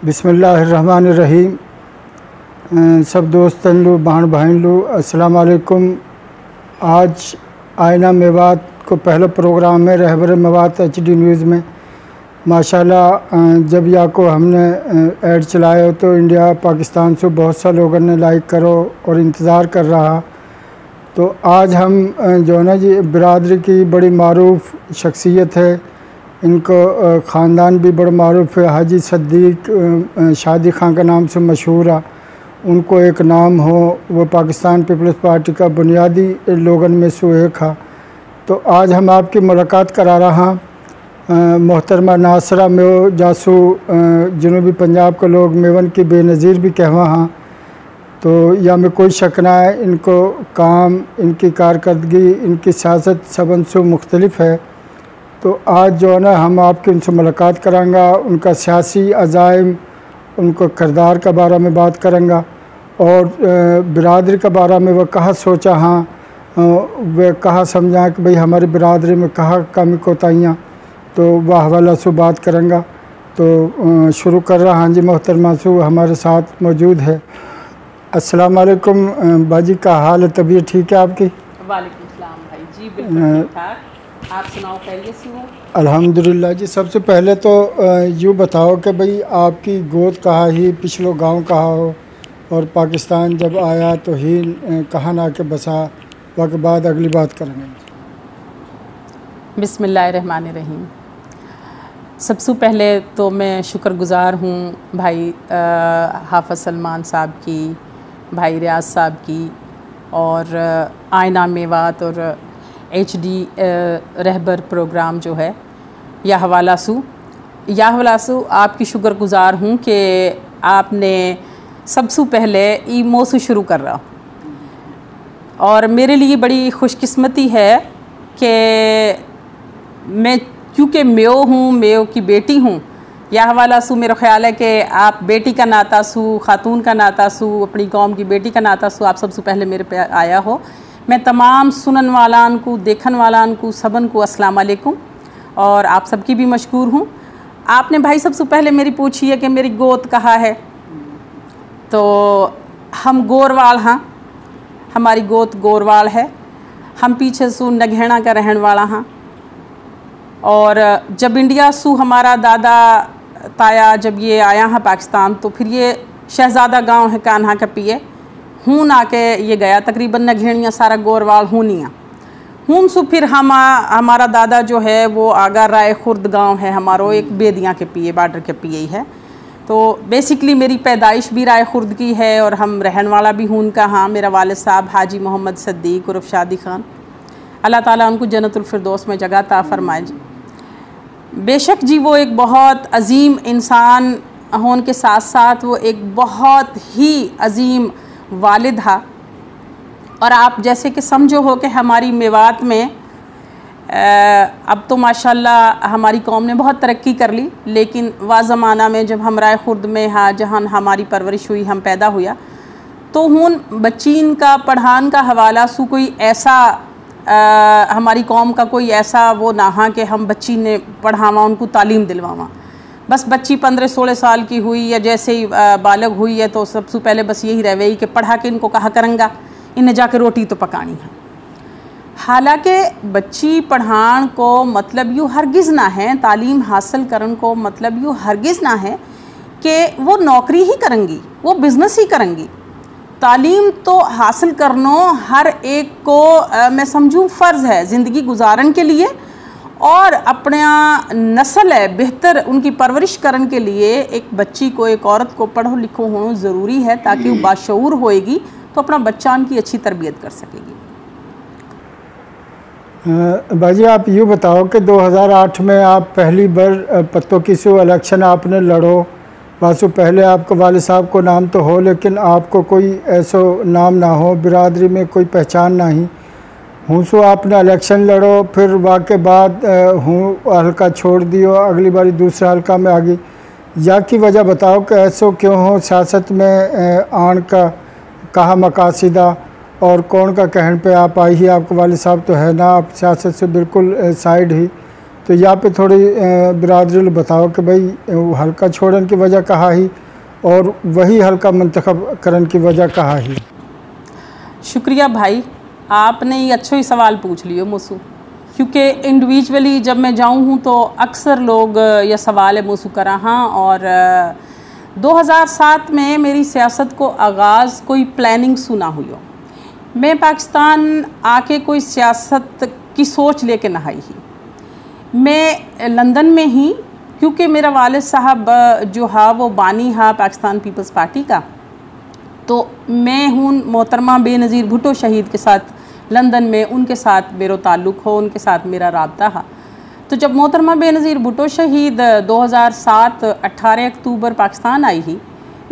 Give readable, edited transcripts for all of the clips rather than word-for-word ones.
बिस्मिल्लाहिर्रहमानिर्रहीम। सब दोस्तन लो बहन भाई लो अस्सलाम वालेकुम। आज आईना मेवात को पहला प्रोग्राम में रहबर मेवात HD न्यूज़ में माशाल्लाह जब या को हमने ऐड चलाया तो इंडिया पाकिस्तान से बहुत सा लोगों ने लाइक करो और इंतज़ार कर रहा। तो आज हम जो ना जी बिरादरी की बड़ी मारूफ शख्सियत है, इनको ख़ानदान भी बड़ा मारूफ है। हाजी सद्दीक शादी खान के नाम से मशहूर है। उनको एक नाम हो, वो पाकिस्तान पीपल्स पार्टी का बुनियादी लोगन में से एक है। तो आज हम आपकी मुलाकात करा रहा मोहतरमा नासरा मेव जासू जनूबी पंजाब के लोग मेवन की बेनज़ीर भी कहवा हाँ। तो या में कोई शक ना है, इनको काम, इनकी कारकर्दगी, इनकी सियासत सबन से मुख्तलिफ है। तो आज जो है ना हम आपके उनसे मुलाकात करांगा, उनका सियासी अज़ाइम, उनको किरदार के बारे में बात करेंगे और बिरादरी के बारे में वह कहाँ सोचा हाँ, वह कहाँ समझा कि भाई हमारी बिरादरी में कहाँ कमी कोताहियाँ, तो वह हवाला से बात करेंगे। तो शुरू कर रहा हाँ जी। मोहतरमा सु हमारे साथ मौजूद है। अस्सलाम वालेकुम बाजी, का हाल है, तबीयत ठीक है आपकी? वालेकुम सलाम भाई जी, बिल्कुल ठीक ठाक। आप सुनाओ, खैरियत से हो? अल्हम्दुलिल्लाह जी। सबसे पहले तो यूँ बताओ कि भाई आपकी गोद कहाँ ही, पिछलो गांव कहाँ हो और पाकिस्तान जब आया तो ही कहाँ ना के बसा, वक्त बाद अगली बात करेंगे। बिस्मिल्लाहिर्रहमानिर्रहीम। सबसे पहले तो मैं शुक्रगुज़ार हूँ भाई हाफ़िज़ सलमान साहब की, भाई रियाज साहब की और आईना मेवात और HD रहबर प्रोग्राम जो है या हवाला सू आपकी शुक्रगुज़ार हूँ कि आपने सबसे पहले ईमो से शुरू कर रहा। और मेरे लिए बड़ी खुशकिस्मती है कि मैं क्योंकि मेयो हूँ, मेयो की बेटी हूँ। या हवाला सू मेरा ख़्याल है कि आप बेटी का नाता सू, ख़ातून का नाता सू, अपनी कौम की बेटी का नाता सू आप सबसे पहले मेरे पे आया हो। मैं तमाम सुनन वालान को, देखन वालान को, सबन को अस्सलाम वालेकुम और आप सबकी भी मशकूर हूँ। आपने भाई सबसे पहले मेरी पूछी है कि मेरी गोद कहाँ है, तो हम गोरवाल हाँ, हमारी गोद गोरवाल है। हम पीछे सू नगहना का रहने वाला हाँ। और जब इंडिया सू हमारा दादा ताया जब ये आया है पाकिस्तान, तो फिर ये शहज़ादा गांव है कान्हा का पिए हूँ ना के ये गया तकरीबन नगेड़ियाँ सारा गोरवाल हूनियाँ हूँ सु। फिर हमारा दादा जो है वो आगा राय खुर्द गांव है हमारो, एक बेदियाँ के पिए बॉर्डर के पिए ही है। तो बेसिकली मेरी पैदाइश भी राय खुर्द की है और हम रहने वाला भी हूँ उनका हाँ। मेरा वालिद साहब हाजी मोहम्मद सद्दीक उर्फ शादी खान, अल्लाह ताला उनको जन्नतुल फिरदौस में जगह ता फरमाए जी। बेशक जी वो एक बहुत अजीम इंसान होने के साथ साथ वो एक बहुत ही अजीम वालिद हा। और आप जैसे कि समझो हो कि हमारी मेवात में अब तो माशाल्लाह हमारी कौम ने बहुत तरक्की कर ली, लेकिन वह ज़माना में जब हम राय खुर्द में हाँ जहाँ हमारी परवरिश हुई, हम पैदा हुआ, तो हुन बच्चीन का पढ़ान का हवाला सु कोई ऐसा हमारी कौम का कोई ऐसा वो ना हाँ कि हम बच्ची ने पढ़ावा, उनको तालीम दिलवावा। बस बच्ची 15-16 साल की हुई या जैसे ही बालग हुई है तो सबसे पहले बस यही रवैया कि पढ़ा के इनको कहा करेंगा, इन्हें जाके रोटी तो पकानी है। हालांकि बच्ची पढ़ान को मतलब यूँ हरगिज़ ना है, तालीम हासिल करन को मतलब यूँ हरगिज़ ना है कि वो नौकरी ही करेंगी, वो बिज़नेस ही करेंगी। तालीम तो हासिल करनो हर एक को मैं समझूँ फ़र्ज़ है ज़िंदगी गुजारन के लिए, और अपना नस्ल है बेहतर उनकी परवरिश करने के लिए एक बच्ची को, एक औरत को पढ़ो लिखो होना ज़रूरी है ताकि वो बाशऊर होएगी तो अपना बच्चा उनकी अच्छी तरबियत कर सकेगी। बाजी आप यूँ बताओ कि 2008 में आप पहली बार पत्तों की सो इलेक्शन आपने लड़ो, वासु पहले आपके वालिद साहब को नाम तो हो लेकिन आपको कोई ऐसा नाम ना हो, बिरादरी में कोई पहचान ना ही हूँ सो आपने इलेक्शन लड़ो, फिर वाके बाद हूँ हल्का छोड़ दियो, अगली बारी दूसरा हल्का में आ गई। या की वजह बताओ कि ऐसा क्यों हो, सियासत में आन का कहा मकासिदा और कौन का कहन पे आप आई ही? आपके वालिद साहब तो है ना, आप सियासत से बिल्कुल साइड ही, तो यहाँ पे थोड़ी बिरादरी बताओ कि भाई वो हल्का छोड़ने की वजह कहा ही और वही हल्का मंतखब करने की वजह कहा ही। शुक्रिया भाई, आपने ये अच्छा ही सवाल पूछ लियो मुझसे, क्योंकि इंडिविजुअली जब मैं जाऊँ हूँ तो अक्सर लोग ये सवाल है मुझसे करा हाँ। और 2007 में मेरी सियासत को आगाज़ कोई प्लानिंग सुना हुई हो। मैं पाकिस्तान आके कोई सियासत की सोच लेके ना आई ही। मैं लंदन में ही, क्योंकि मेरा वालिद साहब जो हा वो बानी हा पाकिस्तान पीपल्स पार्टी का, तो मैं हूँ मोहतरमा बेनज़ीर भुट्टो शहीद के साथ लंदन में, उनके साथ मेरा ताल्लुक़ हो, उनके साथ मेरा राब्ता हा। तो जब मोहतरमा बेनज़ीर भुट्टो शहीद 2007 18 अक्टूबर पाकिस्तान आई ही,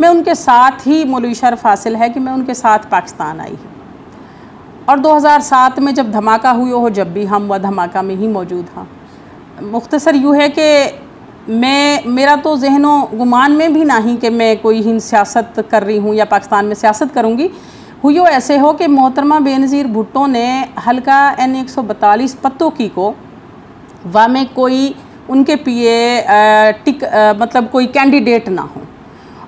मैं उनके साथ ही, मौलवी शरफ हासिल है कि मैं उनके साथ पाकिस्तान आई ही। और 2007 में जब धमाका हुई हो, जब भी हम वह धमाका में ही मौजूद हाँ। मुख्तसर यूँ है कि मेरा तो जहनो गुमान में भी नहीं कि मैं कोई हिंद सियासत कर रही हूँ या पाकिस्तान में सियासत करूँगी। हुई ऐसे हो कि मोहतरमा बेनज़ीर भुट्टो ने हल्का N 142 पत्तों की को वह में कोई उनके पिए मतलब कोई कैंडिडेट ना हो।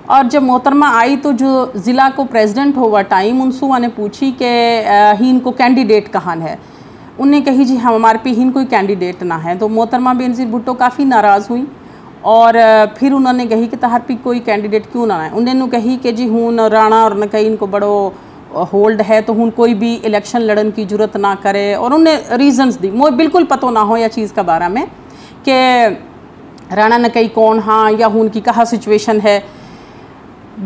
और जब मोहतरमा आई तो जो ज़िला को प्रेसिडेंट हुआ टाइम उनसे ने पूछी कि हिन को कैंडिडेट कहाँ है। उन्हें कही जी हमारे पे हिन कोई कैंडिडेट ना है। तो मोहतरमा बेनज़ीर भुट्टो काफ़ी नाराज़ हुई और फिर उन्होंने कही कि तहर पे कोई कैंडिडेट क्यों ना है। उन्होंने कही कि जी हूँ राणा और न कहीं इनको बड़ो होल्ड है तो हूँ कोई भी इलेक्शन लड़न की जरूरत ना करे। और उन्हें रीजंस दी, मुझे बिल्कुल पता ना हो या चीज़ का बारे में कि राणा न कहीं कौन हाँ या हूँ की कहा सिचुएशन है।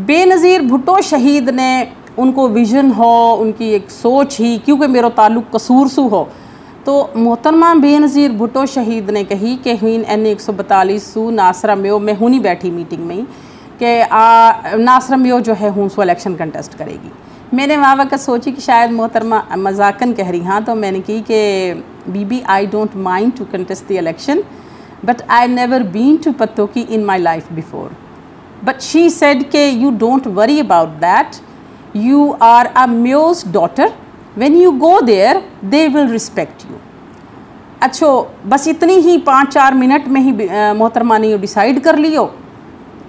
बेनज़ीर भुट्टो शहीद ने उनको विजन हो, उनकी एक सोच ही, क्योंकि मेरा ताल्लुक़ कसूर से हो, तो मोहतरमा बेनज़ीर भुट्टो शहीद ने कही कि हुन N 142 नासरा मेयो में हुनी बैठी मीटिंग में ही कि नासरा मेयो जो है हूँ सो इलेक्शन कंटेस्ट करेगी। मैंने वहाँ वक्त सोची कि शायद मोहतरमा मजाकन कह रही हाँ। तो मैंने की कि बीबी I don't mind to contest the election but I never been to Pattoki in my life before. But she said कि you don't worry about that, you are a mayor's daughter, when you go there they will respect you। अच्छा, बस इतनी ही 5-4 minute में ही मोहतरमा ने decide कर लियो।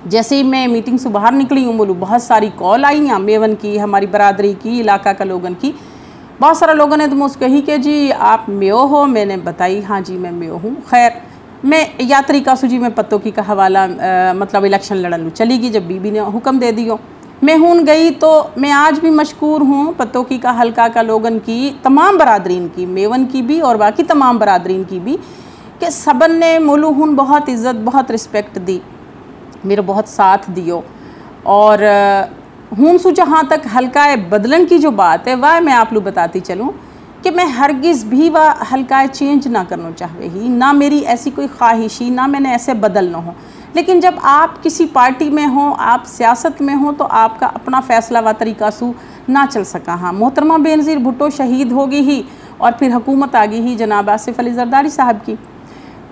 जैसे ही मैं मीटिंग से बाहर निकली हूँ बोलूँ बहुत सारी कॉल आई हैं मेवन की, हमारी बरादरी की, इलाका का लोगन की। बहुत सारे लोगों ने तो मुझसे कही कि जी आप मेयो हो। मैंने बताई हाँ जी मैं मेयो हूँ। खैर मैं या तरीका से जी मैं पत्तोकी का हवाला मतलब इलेक्शन लड़न लूँ चली गई जब बीबी ने हुक्म दे दियो। मैं हूँ गई तो मैं आज भी मशकूर हूँ पत्तोकी का हल्का का लोगन की, तमाम बरादरीन की, मेवन की भी और बाकी तमाम बरादरीन की भी, कि सबन ने मोलू हूँ बहुत इज़्ज़त बहुत रिस्पेक्ट दी, मेरा बहुत साथ दियो। और हूँ सु जहाँ तक हल्का बदलन की जो बात है वह मैं आप लोग बताती चलूँ कि मैं हरगिज़ भी वह हल्का चेंज ना करना चाहवे ही, ना मेरी ऐसी कोई ख्वाहिशी, ना मैंने ऐसे बदलना हो। लेकिन जब आप किसी पार्टी में हो, आप सियासत में हो, तो आपका अपना फ़ैसला व तरीका सु ना चल सका। हाँ, मोहतरमा बेनज़ीर भुट्टो शहीद होगी ही और फिर हुकूमत आ गई ही जनाब आसिफ अली ज़रदारी साहब की।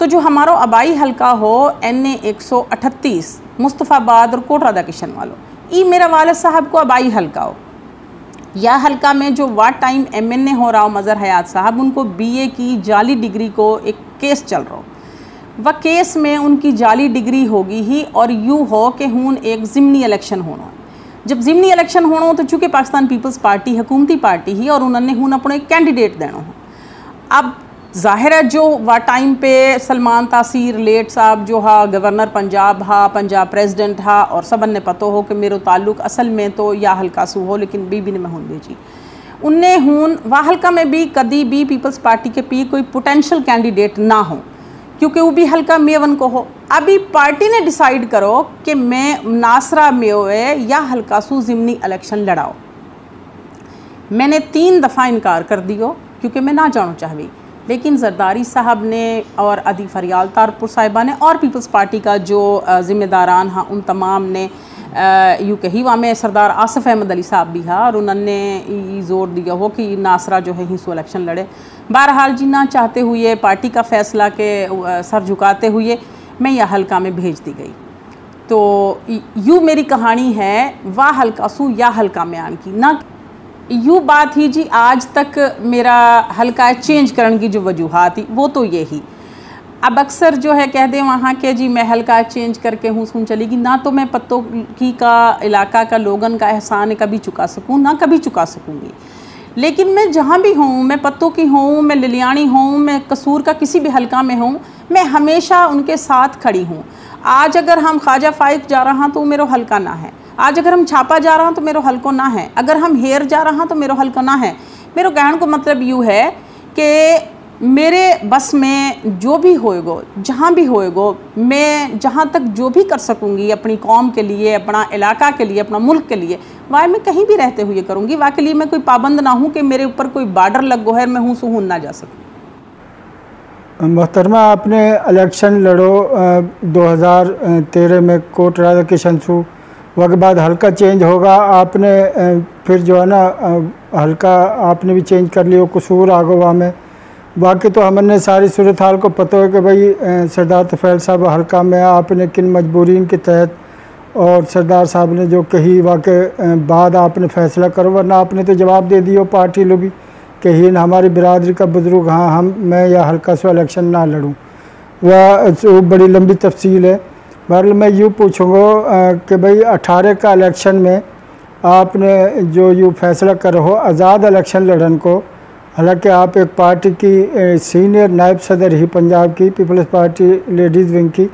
तो जो हमारा आबाई हल्का हो NA 138 मुस्तफ़ाबाद और कोटरा दा किशन वालों, ये मेरा वालिद साहब को आबाई हल्का हो। या हल्का में जो वाट टाइम MNA हो रहा हो मज़हर हयात साहब, उनको BA की जाली डिग्री को एक केस चल रहा हो, वह केस में उनकी जाली डिग्री होगी ही। और यूँ हो कि हूँ एक ज़िमनी इलेक्शन होना। जब ज़िमनी इलेक्शन होना हो तो चूँकि पाकिस्तान पीपल्स पार्टी हुकूमती पार्टी ही और उन्होंने हूँ अपने कैंडिडेट देना हो। अब ज़ाहिर है जो वह टाइम पे सलमान तासीर लेट साहब जो हा गवर्नर पंजाब हा, पंजाब प्रेसिडेंट हा, और सबन ने पता हो कि मेरा ताल्लुक़ असल में तो या हल्का सू हो, लेकिन बीबी ने मैं हूँ भेजी उनने हूँ वह हल्का में भी कदी भी पीपल्स पार्टी के पी कोई पोटेंशियल कैंडिडेट ना हो, क्योंकि वो भी हल्का मेवन को हो। अभी पार्टी ने डिसाइड करो कि मैं नासरा मेवे या हल्का सू ज़िमनी इलेक्शन लड़ाओ। मैंने 3 दफ़ा इनकार कर दियो क्योंकि मैं ना जाना चाहवी, लेकिन ज़रदारी साहब ने और अदी फरियाल तारपुर साहिबा ने और पीपल्स पार्टी का जो ज़िम्मेदारान हाँ उन तमाम ने यूँ कही वहाँ में सरदार आसिफ अहमद अली साहब भी हाँ, और उन्होंने जोर दिया हो कि नासरा जो है हिंसू इलेक्शन लड़े। बहरहाल जी ना चाहते हुए पार्टी का फ़ैसला के सर झुकाते हुए मैं यह हल्का में भेज दी गई। तो यूँ मेरी कहानी है वाह हल्का सू या हल्का में आन की ना। यूँ बात ही जी आज तक मेरा हल्का चेंज करने की जो वजूहात थी वो तो यही अब अक्सर जो है कह दें वहाँ के जी मैं हल्का चेंज करके हूँ सुन चलेगी ना, तो मैं पत्तों की का इलाका का लोगन का एहसान कभी चुका सकूँ, ना कभी चुका सकूँगी। लेकिन मैं जहाँ भी हूँ, मैं पत्तों की हूँ, मैं लिलियानी हूँ, मैं कसूर का किसी भी हल्का में हूँ, मैं हमेशा उनके साथ खड़ी हूँ। आज अगर हम ख्वाजा फाइक जा रहा तो मेरो हल्का ना है, आज अगर हम छापा जा रहा तो मेरो हल्को ना है, अगर हम हेर जा रहा तो मेरो हल्का ना है। मेरो कहने को मतलब यूँ है कि मेरे बस में जो भी होएगो, जहाँ भी होएगो, मैं जहाँ तक जो भी कर सकूँगी अपनी कौम के लिए, अपना इलाका के लिए, अपना मुल्क के लिए, वह मैं कहीं भी रहते हुए करूँगी। वह के लिए मैं कोई पाबंद ना हूँ कि मेरे ऊपर कोई बॉर्डर लग गो है मैं हूँ सुहून ना जा सकूँ। मोहतरमा, आपने इलेक्शन लड़ो 2013 में कोट राधा किशन सू, वह बाद हल्का चेंज होगा, आपने फिर जो है ना हल्का आपने भी चेंज कर लियो, कसूर आ गो वहाँ में। बाकी तो हमने सारी सूरत हाल को पता है कि भाई सरदार तुफैल साहब हल्का में आपने किन मजबूरीन के तहत और सरदार साहब ने जो कही वाक़े बाद आपने फ़ैसला करो, वरना आपने तो जवाब दे दियो पार्टी लो भी कि ही हमारी बिरादरी का बुजुर्ग, हाँ मैं या हल्का से इलेक्शन ना लड़ूँ। वह बड़ी लंबी तफसील है। बहरहाल मैं यूँ पूछूँगा कि भाई 18 का इलेक्शन में आपने जो यूँ फैसला करो हो आज़ाद इलेक्शन लड़न को, हालांकि आप एक पार्टी की सीनियर नायब सदर ही पंजाब की पीपल्स पार्टी लेडीज़ विंग की,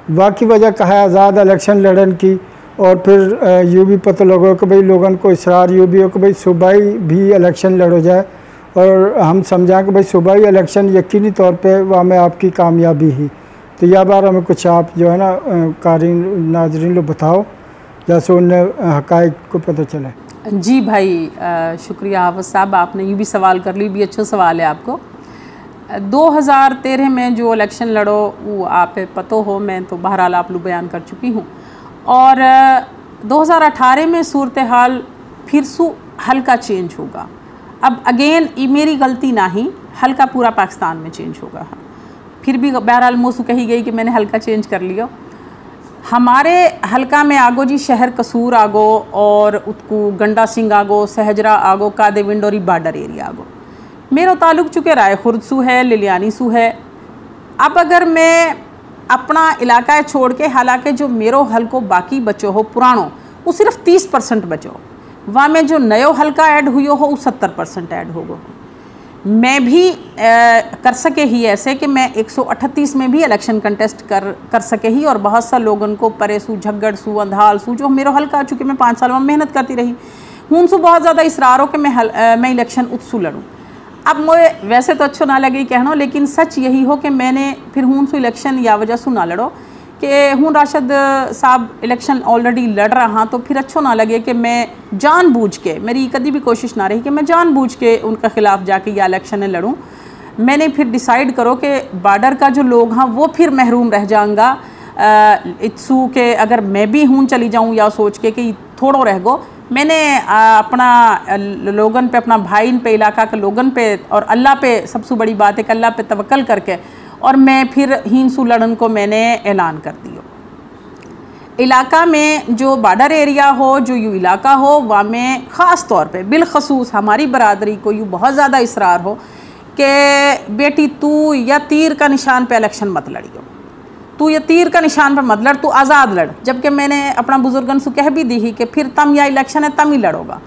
वाकई वजह कहा है आज़ाद इलेक्शन लड़न की, और फिर यूँ भी पता लगो कि भाई लोगों को इसरार यूँ भी हो कि भाई सूबाई भी इलेक्शन लड़ो जाए, और हम समझा कि भाई सूबाई इलेक्शन यकीनी तौर पे वहाँ में आपकी कामयाबी ही। तो यह बार हमें कुछ आप जो है ना कारीन नाजरीन लोग बताओ जैसे उन्हें हक़ाइक़ को पता चले। जी भाई, शुक्रिया हाफ़िज़ साहब, आपने ये भी सवाल कर ली, भी अच्छा सवाल है आपको। 2013 में जो इलेक्शन लड़ो वो आप पतो हो, मैं तो बहरहाल आप लोग बयान कर चुकी हूँ। और 2018 में सूरत हाल फिर सु हल्का चेंज होगा। अब अगेन ये मेरी गलती ना ही, हल्का पूरा पाकिस्तान में चेंज होगा। फिर भी बहरहाल मुँह से कही गई कि मैंने हल्का चेंज कर लिया। हमारे हल्का में आगो जी शहर कसूर आगो, और उत्कू गंडा सिंह आगो, सहजरा आगो, कादे विंडोरी बॉर्डर एरिया आगो। मेरो ताल्लुक चुके राय खुर्द सू है, लिलियानी सू है। अब अगर मैं अपना इलाका छोड़ के, हालांकि जो मेरो हल्को बाकी बचो हो पुरानो वो सिर्फ 30% बचो, वहाँ में जो नयो हल्का ऐड हुई हो वो 70% ऐड होगो। मैं भी कर सके ही ऐसे कि मैं 138 में भी इलेक्शन कंटेस्ट कर सके ही, और बहुत सा लोगों को परे सू, झगड़ सू, अंधाल सू, जो मेरा हल्का चूँकि मैं 5 साल में मेहनत करती रही हूँ सू बहुत ज़्यादा इसरार हो कि मैं इलेक्शन उत्सू लड़ूँ। अब मुझे वैसे तो अच्छो ना लगे कहना, लेकिन सच यही हो कि मैंने फिर हूँ सू इलेक्शन या वजह सू ना लड़ो कि हूँ राशिद साहब इलेक्शन ऑलरेडी लड़ रहा, तो फिर अच्छो ना लगे कि मैं जानबूझ के, मेरी कभी भी कोशिश ना रही कि मैं जानबूझ के उनका ख़िलाफ़ जाके या इलेक्शन लड़ूँ। मैंने फिर डिसाइड करो कि बॉर्डर का जो लोग हैं वो फिर महरूम रह जाऊँगा इत्सू के, अगर मैं भी हूँ चली जाऊँ या सोच के कि थोड़ो रह गो। मैंने अपना लोगन पे, अपना भाईन पे, इलाका के लोगन पे और अल्लाह पे, सबसे बड़ी बात है कि अल्लाह पे तवक्कल करके, और मैं फिर हिंसू लड़न को मैंने ऐलान कर दिया। इलाका में जो बॉर्डर एरिया हो, जो यू इलाका हो, वहाँ में ख़ास तौर पे बिलखसूस हमारी बरादरी को यूँ बहुत ज़्यादा इसरार हो कि बेटी तू या तीर का निशान पे इलेक्शन मत लड़ियो, तू ये तीर का निशान पर मत लड़, तू आज़ाद लड़। जबकि मैंने अपना बुजुर्गन से कह भी दी ही कि फिर तम या इलेक्शन है तम ही लड़ोगा,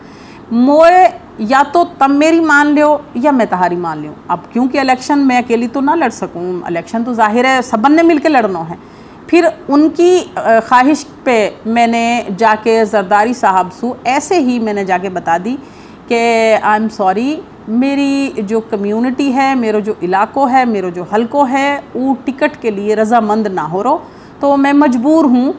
मोए या तो तम मेरी मान लियो या मैं तहारी मान लियो। अब क्योंकि इलेक्शन मैं अकेली तो ना लड़ सकूँ, इलेक्शन तो जाहिर है सबन ने मिल के लड़ना है। फिर उनकी ख्वाहिश पे मैंने जाके जरदारी साहब से ऐसे ही मैंने जाके बता दी कि आई एम सॉरी, मेरी जो कम्युनिटी है, मेरा जो इलाको है, मेरा जो हल्को है, वो टिकट के लिए रज़ामंद ना हो रो, तो मैं मजबूर हूँ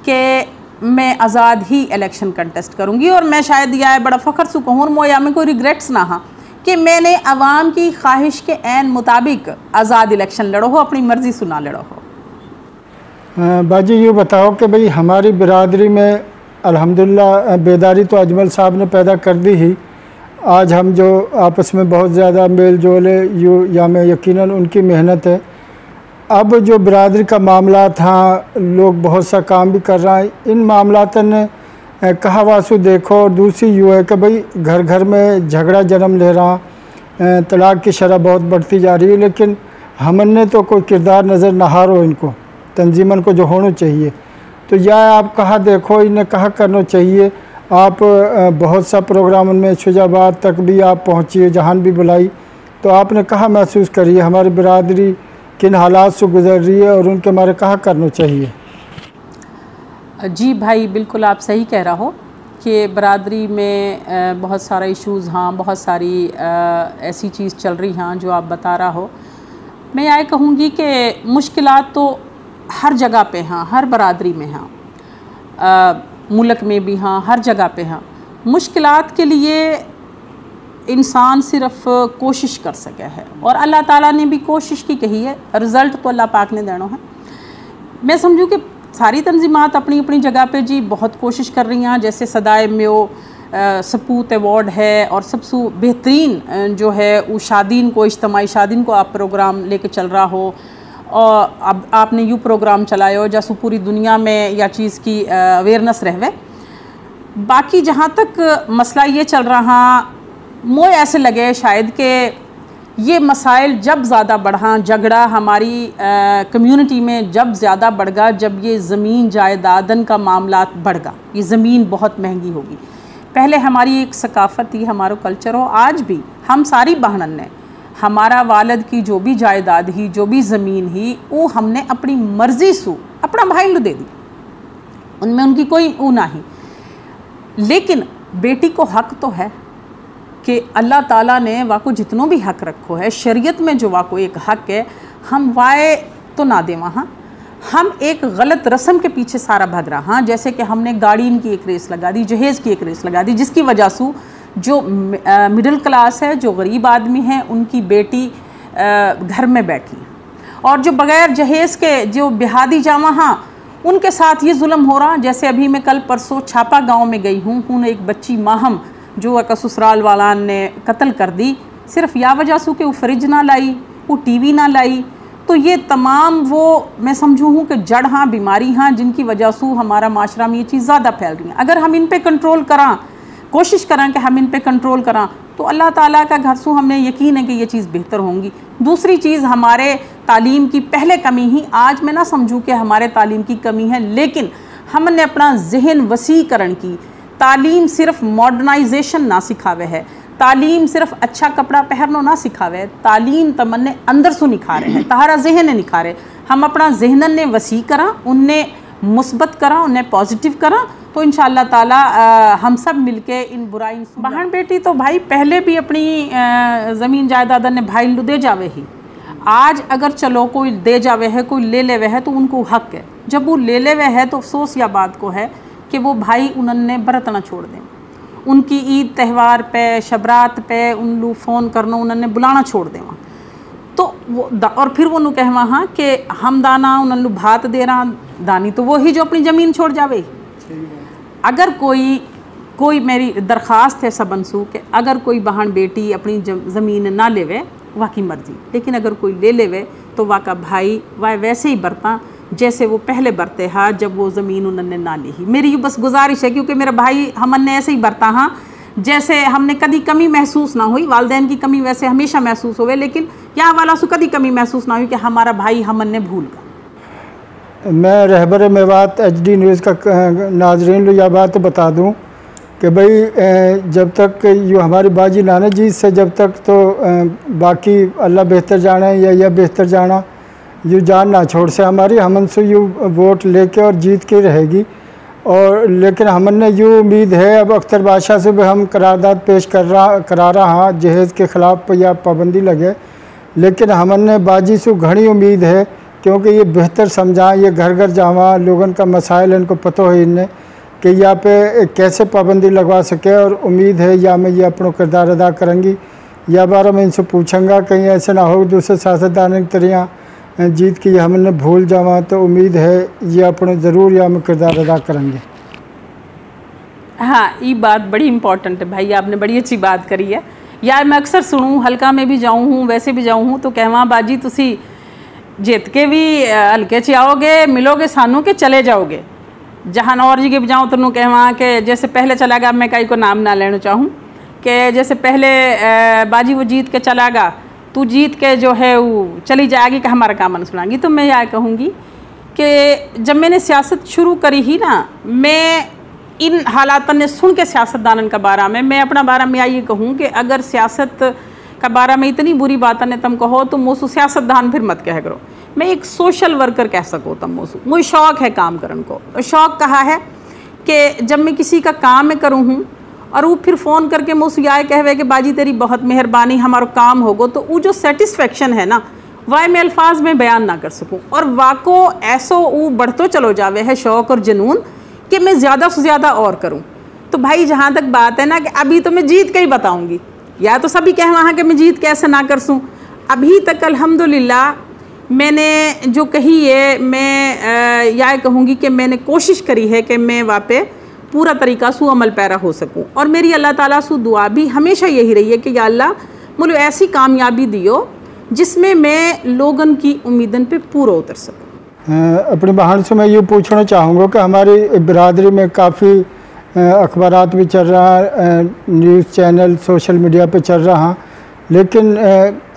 कि मैं आज़ाद ही इलेक्शन कंटेस्ट करूँगी। और मैं शायद यह है बड़ा फ़ख्र से कहूँ मोया में कोई रिग्रेट्स ना हा कि मैंने आवाम की ख्वाहिश के ऐन मुताबिक आज़ाद इलेक्शन लड़ो हो, अपनी मर्ज़ी सुना लड़ो हो। बाजी ये बताओ कि भाई हमारी बिरादरी में अल्हम्दुलिल्लाह बेदारी तो अजमल साहब ने पैदा कर दी ही, आज हम जो आपस में बहुत ज़्यादा मेल जोल है यू या में यकीनन उनकी मेहनत है। अब जो बिरादरी का मामला था, लोग बहुत सा काम भी कर रहा है, इन मामलात ने कहा वासु देखो। और दूसरी यूँ है कि भाई घर घर में झगड़ा जन्म ले रहा, तलाक़ की शरह बहुत बढ़ती जा रही है, लेकिन हमने तो कोई किरदार नज़र ना हारो इनको तंजीमन को जो होना चाहिए। तो या आप कहाँ देखो इन्हें कहाँ करना चाहिए। आप बहुत सा प्रोग्राम में शुजाबाद तक भी आप पहुँचिए, जहाँ भी बुलाई, तो आपने कहाँ महसूस करिए हमारी बिरादरी किन हालात से गुजर रही है और उनके हमारे कहाँ करना चाहिए। जी भाई, बिल्कुल आप सही कह रहा हो कि बरादरी में बहुत सारा इश्यूज़, हाँ बहुत सारी ऐसी चीज़ चल रही हैं जो आप बता रहा हो। मैं यह कहूँगी कि मुश्किलात तो हर जगह पे हैं, हर बरादरी में हैं, मुल्क में भी हैं, हर जगह पे हैं। मुश्किलात के लिए इंसान सिर्फ कोशिश कर सके है और अल्लाह ताला ने भी कोशिश की कही है, रिज़ल्ट तो अल्लाह पाक ने देना है। मैं समझूँ कि सारी तंजीमात अपनी अपनी जगह पे जी बहुत कोशिश कर रही हैं। जैसे सदाए म्यो सपूत अवार्ड है और सबसे बेहतरीन जो है वो शादीन को, इज्तमाई शादीन को आप प्रोग्राम लेके चल रहा हो और अब आपने यूँ प्रोग्राम चलाए हो जैसे पूरी दुनिया में या चीज़ की अवेयरनेस रहवे। बाकी जहाँ तक मसला ये चल रहा, मुझे ऐसे लगे शायद कि ये मसाइल जब ज़्यादा बढ़ा, झगड़ा हमारी कम्युनिटी में जब ज़्यादा बढ़गा, जब ये ज़मीन जायदादन का मामला बढ़गा, ये ज़मीन बहुत महंगी होगी। पहले हमारी एक सकाफ़त थी, हमारा कल्चर हो, आज भी हम सारी बहनन ने हमारा वालद की जो भी जायदाद ही, जो भी ज़मीन ही, वो हमने अपनी मर्ज़ी से अपना भाई को दे दी, उनमें उनकी कोई वो नहीं। लेकिन बेटी को हक तो है कि अल्लाह ताला ने वाको जितनों भी हक रखो है, शरीयत में जो वाको एक हक है, हम वाए तो ना दे वहाँ। हम एक गलत रस्म के पीछे सारा भाग रहा। हाँ, जैसे कि हमने गाड़ीन की एक रेस लगा दी, जहेज़ की एक रेस लगा दी, जिसकी वजह से जो मिडिल क्लास है, जो गरीब आदमी हैं, उनकी बेटी घर में बैठी, और जो बग़ैर जहेज़ के जो बिहादी जामा, हाँ उनके साथ ये जुल्म हो रहा। जैसे अभी मैं कल परसों छापा गाँव में गई हूँ, एक बच्ची माहम जो एक ससुराल वाला ने कत्ल कर दी, सिर्फ या वजह से कि वो फ्रिज ना लाई, वो टीवी ना लाई। तो ये तमाम वो मैं समझूँ हूँ कि जड़ हाँ बीमारी हाँ जिनकी वजह से हमारा माशरा में ये चीज़ ज़्यादा फैल रही है। अगर हम इन पे कंट्रोल करा, कोशिश करें कि हम इन पे कंट्रोल करा, तो अल्लाह ताला का घर से हमें यकीन है कि ये चीज़ बेहतर होंगी। दूसरी चीज़, हमारे तालीम की पहले कमी ही, आज मैं ना समझूँ कि हमारे तालीम की कमी है, लेकिन हमने अपना जहन वसीकरण की। तालीम सिर्फ मॉडर्नाइजेशन ना सिखावे है, तालीम सिर्फ अच्छा कपड़ा पहनना ना सिखावे, तालीम तमन्ने अंदर से निखारे है, तहारा जहन निखारे। हम अपना जहन ने वसी करा, उनने मुस्बत करा, उन्हें पॉजिटिव करा, तो इंशाअल्लाह ताला हम सब मिलके इन बुराई। बहन बेटी तो भाई पहले भी अपनी ज़मीन जायदाद ने भाई दे जावे ही। आज अगर चलो कोई दे जावे है, कोई ले लेवे है, तो उनको हक है। जब वो ले लेवे है तो अफसोस या बात को है कि वो भाई उन्होंने बरतना छोड़ दें, उनकी ईद त्यौहार पे, शबरात पे उन लोग फ़ोन करना, उन्होंने बुलाना छोड़ दें। तो वो और फिर वो कह वहाँ कि हम दाना उन्होंने भात दे रहा दानी, तो वो ही जो अपनी ज़मीन छोड़ जावे। अगर कोई मेरी दरख्वास्त है सबनसू कि अगर कोई बहन बेटी अपनी ज़मीन ना लेवे, वाकी मर्जी, लेकिन अगर कोई ले लेवे तो वाका भाई वह वैसे ही बरता जैसे वो पहले बरते हाँ जब वो ज़मीन उन्होंने ना ली ही। मेरी बस गुजारिश है, क्योंकि मेरा भाई हमने ऐसे ही बरता हाँ जैसे हमने कभी कमी महसूस ना हुई। वालदैन की कमी वैसे हमेशा महसूस हुए, लेकिन यहाँ वाला से कभी कमी महसूस ना हुई कि हमारा भाई हमने भूल गया। मैं रहबर मेवात HD न्यूज़ का नाजरीन लो यह बात बता दूँ कि भाई जब तक यो हमारी बाजी नाना जी से जब तक तो बाकी अल्लाह बेहतर जाना या यह बेहतर जाना यू जान ना छोड़ से हमारी, हमन से यू वोट लेके और जीत के रहेगी। और लेकिन हमने यू उम्मीद है, अब अख्तर बादशाह से भी हम करारदाद पेश करा रहा हाँ जहेज़ के ख़िलाफ़ या पाबंदी लगे, लेकिन हमने बाजी से घनी उम्मीद है, क्योंकि ये बेहतर समझा, ये घर घर जावा, लोगों का मसाइल इनको पता है इन्हें कि यहाँ पे कैसे पाबंदी लगवा सके। और उम्मीद है या मैं ये अपना किरदार अदा करूँगी, या बार मैं इनसे पूछूँगा कहीं ऐसे ना हो दूसरे सियासतदान की तरह जीत की हमने भूल जावा, तो उम्मीद है ये अपने ज़रूर या मैं किरदार अदा करेंगे। हाँ, ये बात बड़ी इम्पॉर्टेंट है भाई, आपने बड़ी अच्छी बात करी है। यार मैं अक्सर सुनूँ, हल्का में भी जाऊँ हूँ, वैसे भी जाऊँ हूँ, तो कहवा बाजी तुसी जीत के भी हल्के च आओगे, मिलोगे सानू के चले जाओगे। जहाँ और जगह भी जाऊँ तो कहवा कि जैसे पहले चला गया, मैं कहीं को नाम ना लेना चाहूँ, कि जैसे पहले बाजी वो जीत के चला गया तू जीत के जो है वो चली जाएगी कि हमारा काम न सुनाएगी। तो मैं यह कहूँगी कि जब मैंने सियासत शुरू करी ही ना, मैं इन हालात ने सुन के सियासतदानन का बारा में, मैं अपना बारा में ये कहूँ कि अगर सियासत का बारा में इतनी बुरी बात ने तुम कहो तो मोसू सियासतदान फिर मत कह करो। मैं एक सोशल वर्कर कह सको तुम मोसू, मुझे शौक़ है काम करने को। शौक़ कहा है कि जब मैं किसी का काम में करूँ हूँ और वो फिर फ़ोन करके मोसू आए कहवे कि बाजी तेरी बहुत मेहरबानी, हमारा काम होगो, तो वो जो सेटिस्फेक्शन है ना, वह मैं अल्फाज में बयान ना कर सकूं। और वाको ऐसो वो बढ़तो चलो जावे है शौक़ और जुनून कि मैं ज़्यादा से ज़्यादा और करूं। तो भाई जहाँ तक बात है ना कि अभी तो मैं जीत के ही बताऊंगी, या तो सभी कह वहाँ कि मैं जीत कैसे ना कर सूँ। अभी तक अल्हम्दुलिल्लाह मैंने जो कही है, मैं यह कहूँगी कि मैंने कोशिश करी है कि मैं वहाँ पे पूरा तरीका सु अमल पैरा हो सकूं। और मेरी अल्लाह ताला सु दुआ भी हमेशा यही रही है कि या अल्लाह मुझे ऐसी कामयाबी दियो जिसमें मैं लोगन की उम्मीदन पे पूरा उतर सकूं। अपनी बहन से मैं ये पूछना चाहूँगा कि हमारी बिरादरी में काफ़ी अखबारात भी चल रहा है, न्यूज़ चैनल सोशल मीडिया पे चल रहा, लेकिन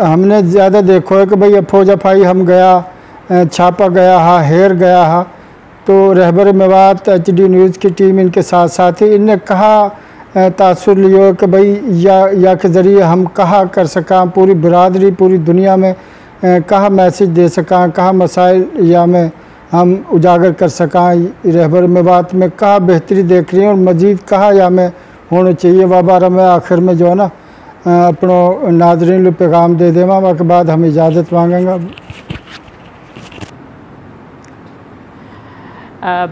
हमने ज़्यादा देखो है कि भाई फौजाफाई हम गया, छापा गया हा, हेर गया हा, तो रहबर मेवात HD न्यूज़ की टीम इनके साथ साथ ही इनने कहा तासुर लियो कि भाई या के ज़रिए हम कहा कर सका पूरी बिरादरी पूरी दुनिया में कहा मैसेज दे सका, कहा मसाइल या में हम उजागर कर सका, रहबर मेवात में कहा बेहतरी देख रही है और मज़ीद कहा या में होना चाहिए। वाबारा में आखिर में जो है ना अपनों नाजरीन लो पैगाम दे देवा, उसके बाद हम इजाज़त मांगेंगे।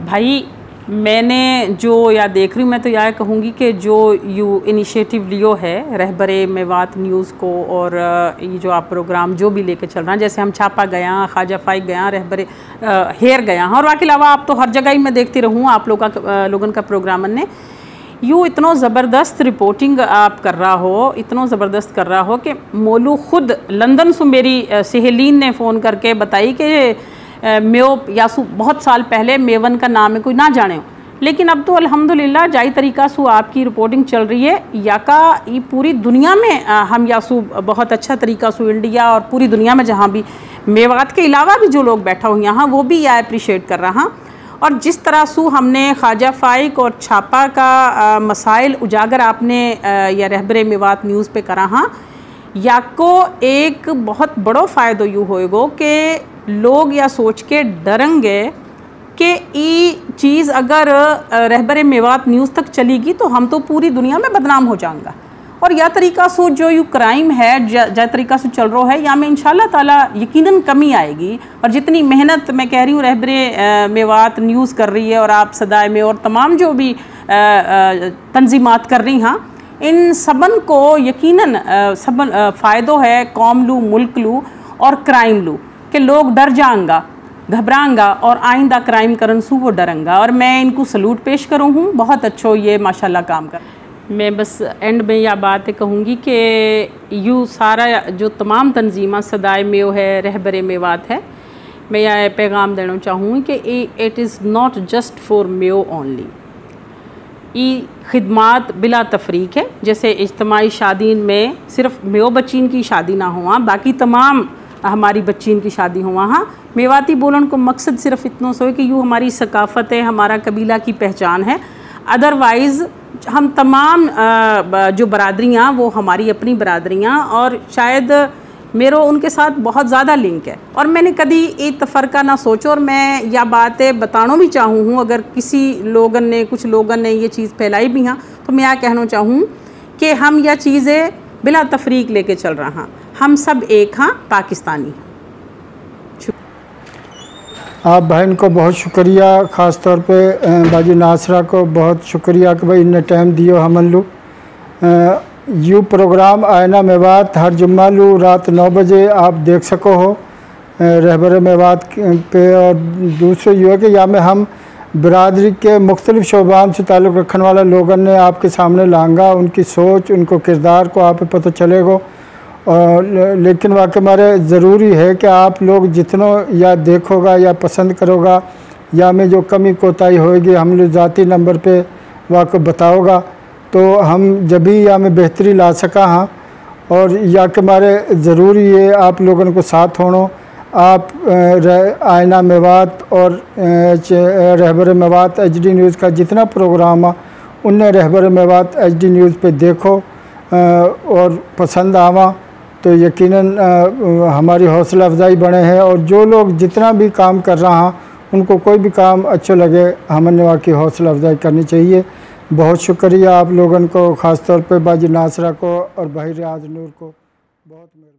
भाई मैंने जो या देख रही हूँ, मैं तो यह कहूँगी कि जो यू इनिशिएटिव लियो है रहबरे मेवात न्यूज़ को, और ये जो आप प्रोग्राम जो भी लेके चल रहा है, जैसे हम छापा गया, ख्वाजाफाई गया, रहबरे हेर गया, और उसके अलावा आप तो हर जगह ही मैं देखती रहूँ आप लोगन का प्रोग्राम ने यूँ इतना ज़बरदस्त रिपोर्टिंग आप कर रहा हो, इतना ज़बरदस्त कर रहा हो कि मोलू ख़ुद लंदन से मेरी सहेलीन ने फ़ोन करके बताई कि मेओ यासू बहुत साल पहले मेवन का नाम है कोई ना जाने हो, लेकिन अब तो अल्हम्दुलिल्लाह जाई तरीका से आपकी रिपोर्टिंग चल रही है। या का ये पूरी दुनिया में हम यासू बहुत अच्छा तरीका से इंडिया और पूरी दुनिया में जहाँ भी मेवात के अलावा भी जो लोग बैठा हुए यहाँ वो भी यह अप्रिशिएट कर रहा। और जिस तरह से हमने ख्वाजा फाइक और छापा का मसाइल उजागर आपने या रहबरे मेवात न्यूज़ पे करा हाँ, या को एक बहुत बड़ो फ़ायदो यूँ होएगो कि लोग या सोच के डरेंगे कि ये चीज़ अगर रहबरे मेवात न्यूज़ तक चलेगी तो हम तो पूरी दुनिया में बदनाम हो जाएंगे। और यह तरीका से जो यू क्राइम है जा तरीका से चल रहा है, या में इंशाल्लाह ताला यकीनन कमी आएगी। और जितनी मेहनत मैं कह रही हूँ रहबरे मेवात न्यूज़ कर रही है और आप सदाए में और तमाम जो भी तंजीमात कर रही हैं, इन सबन को यकीनन सबन फ़ायदो है कौम लू, मुल्क लू और क्राइम लू, कि लोग डर जाएंगा, घबराएंगा और आइंदा क्राइम करन सू वो डरेंगा। और मैं इनको सलूट पेश करूँ हूँ, बहुत अच्छो ये माशाल्लाह काम कर। मैं बस एंड में यह बात कहूँगी कि यू सारा जो तमाम तंजीमा सदाए मेव है, रहबरे मेवात है, मैं यह पैगाम देना चाहूँगी कि it is not just for Mev only. ये खिदमात बिला तफरीक है, जैसे इज्तमाही शादी में सिर्फ मेव बच्चीन की शादी ना हुआ, बाकी तमाम हमारी बच्चीन की शादी हुआ। हाँ, मेवाती बोलन को मकसद सिर्फ इतना सो है कि यूँ हमारी सकाफ़त है, हमारा कबीला की पहचान है। अदरवाइज़ हम तमाम जो बरादरियाँ वो हमारी अपनी बरादरियाँ, और शायद मेरो उनके साथ बहुत ज़्यादा लिंक है। और मैंने कभी एक तफ़रका ना सोचो, और मैं यह बातें बताना भी चाहूँ हूँ, अगर किसी लोगन ने कुछ लोगन ने ये चीज़ फैलाई भी हाँ, तो मैं यह कहना चाहूँ कि हम यह चीज़ें बिला तफरीक लेके चल रहा हाँ, हम सब एक हाँ पाकिस्तानी। आप बहन को बहुत शुक्रिया, ख़ास तौर पे बाजी नासरा को बहुत शुक्रिया कि भाई इन्हें टाइम दियो हमन लू। यू प्रोग्राम आयना मेवात हर जुम्मा लू रात 9 बजे आप देख सको हो रहबर मेवात पे। और दूसरे यू है कि या में हम बिरादरी के मुख्तलिफ़ शोबान से ताल्लुक़ रखने वाले लोगों ने आपके सामने लांगा, उनकी सोच उनको किरदार को आप पता चलेगा। और लेकिन वाकई मारे ज़रूरी है कि आप लोग जितना या देखोगा या पसंद करोगा, या में जो कमी कोताही होएगी हम लोग ज़ाती नंबर पे वाकई बताओगा, तो हम जब भी या में बेहतरी ला सका हाँ। और या के मारे ज़रूरी है आप लोगों को साथ होना। आप आईना मेवात और रहबर मेवात HD न्यूज़ का जितना प्रोग्राम है उन्हें रहबर मेवात HD न्यूज़ पे देखो और पसंद आवा तो यकीनन हमारी हौसला अफजाई बढ़े है। और जो लोग जितना भी काम कर रहा हैं उनको कोई भी काम अच्छा लगे हमने वाकई हौसला अफजाई करनी चाहिए। बहुत शुक्रिया आप लोगों को, ख़ास तौर पे बाजी नासरा को और भाई रियाज नूर को बहुत मेहरबानी।